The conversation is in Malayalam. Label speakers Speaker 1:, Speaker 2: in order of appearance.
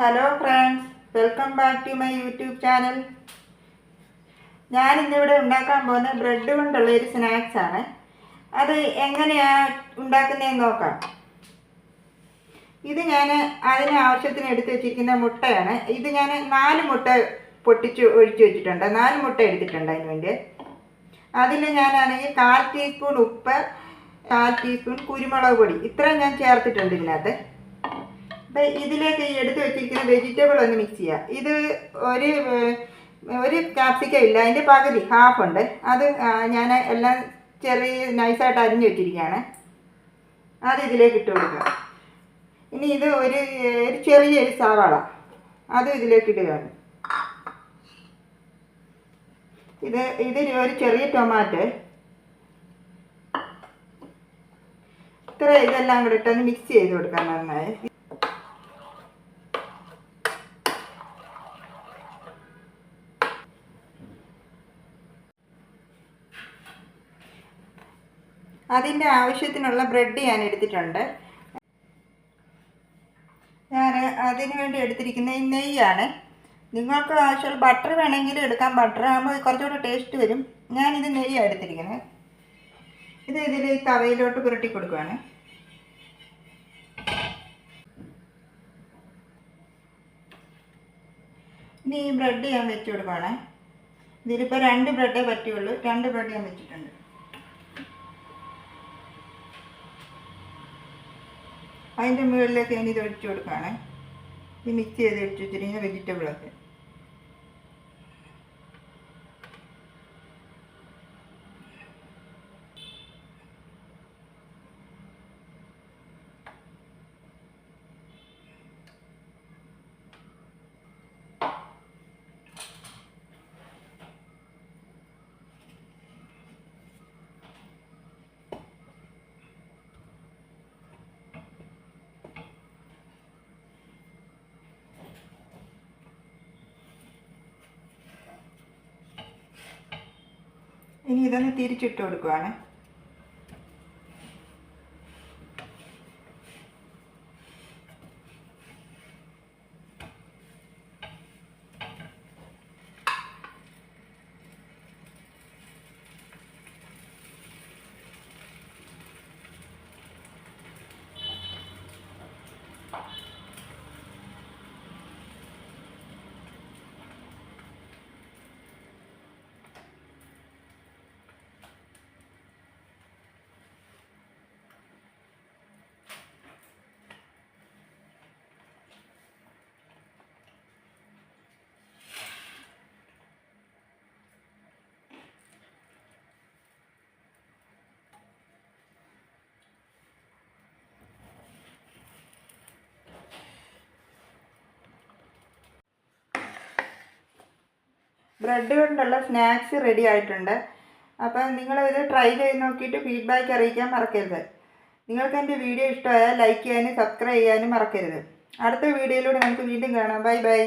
Speaker 1: Hello friends, welcome back to my YouTube channel. ഞാൻ ഇന്നിവിടെ ഉണ്ടാക്കാൻ പോകുന്ന ബ്രെഡ് കൊണ്ടുള്ള ഒരു സ്നാക്സ് ആണ്. അത് എങ്ങനെയാണ് ഉണ്ടാക്കുന്നതെന്ന് നോക്കാം. ഇത് ഞാൻ അതിന് ആവശ്യത്തിന് എടുത്ത് വെച്ചിരിക്കുന്ന മുട്ടയാണ്. ഇത് ഞാൻ 4 മുട്ട പൊട്ടിച്ച് ഒഴിച്ച് വെച്ചിട്ടുണ്ട്. 4 മുട്ട എടുത്തിട്ടുണ്ട് അതിന് വേണ്ടി. അതിൽ ഞാനാണെങ്കിൽ 1/4 ടീസ്പൂൺ ഉപ്പ്, 1/4 ടീസ്പൂൺ കുരുമുളക് പൊടി, ഇത്രയും ഞാൻ ചേർത്തിട്ടുണ്ട് ഇതിനകത്ത്. അപ്പം ഇതിലേക്ക് ഈ എടുത്ത് വെച്ചിരിക്കുന്ന വെജിറ്റബിൾ ഒന്ന് മിക്സ് ചെയ്യാം. ഇത് ഒരു ക്യാപ്സിക്കം ഇല്ല, അതിൻ്റെ പകുതി ഹാഫ് ഉണ്ട്. അത് ഞാൻ എല്ലാം ചെറിയ നൈസായിട്ട് അരിഞ്ഞ് വെച്ചിരിക്കുകയാണ്. അത് ഇതിലേക്ക് ഇട്ട് കൊടുക്കുക. ഇനി ഇത് ഒരു ചെറിയൊരു സവാള, അതും ഇതിലേക്ക് ഇടുകയാണ്. ഇത് ഒരു ചെറിയ ടൊമാറ്റോ, ഇതെല്ലാം കൂടെ ഇട്ടൊന്ന് മിക്സ് ചെയ്ത് കൊടുക്കാം നന്നായി. അതിൻ്റെ ആവശ്യത്തിനുള്ള ബ്രെഡ് ഞാൻ എടുത്തിട്ടുണ്ട്. ഞാൻ അതിന് വേണ്ടി എടുത്തിരിക്കുന്ന ഈ നെയ്യാണ്. നിങ്ങൾക്ക് ആവശ്യമുള്ള ബട്ടർ വേണമെങ്കിൽ എടുക്കാം. ബട്ടർ ആകുമ്പോൾ കുറച്ചുകൂടെ ടേസ്റ്റ് വരും. ഞാനിത് നെയ്യാണ് എടുത്തിരിക്കുന്നത്. ഇതിൽ ഈ തവയിലോട്ട് പുരട്ടി കൊടുക്കുകയാണ്. ഇനി ഈ ബ്രെഡ് ഞാൻ വെച്ച് കൊടുക്കുകയാണ്. ഇതിലിപ്പോൾ 2 ബ്രെഡേ പറ്റുള്ളൂ. 2 ബ്രെഡ് ഞാൻ വെച്ചിട്ടുണ്ട്. അതിൻ്റെ മുകളിലേക്ക് ഞാൻ ഇത് ഒഴിച്ചു കൊടുക്കുകയാണ്. ഈ മിക്സ് ചെയ്ത് ഒഴിച്ച് വെച്ചിരിക്കുന്ന വെജിറ്റബിളൊക്കെ. ഇനി ഇതൊന്ന് തിരിച്ചിട്ട് കൊടുക്കുകയാണ്. ബ്രെഡ് കൊണ്ടുള്ള സ്നാക്സ് റെഡി ആയിട്ടുണ്ട്. അപ്പം നിങ്ങളിത് ട്രൈ ചെയ്ത് നോക്കിയിട്ട് ഫീഡ്ബാക്ക് അറിയിക്കാൻ മറക്കരുത്. നിങ്ങൾക്ക് എൻ്റെ വീഡിയോ ഇഷ്ടമായാൽ ലൈക്ക് ചെയ്യാനും സബ്സ്ക്രൈബ് ചെയ്യാനും മറക്കരുത്. അടുത്ത വീഡിയോയിലൂടെ നമുക്ക് വീണ്ടും കാണാം. Bye bye.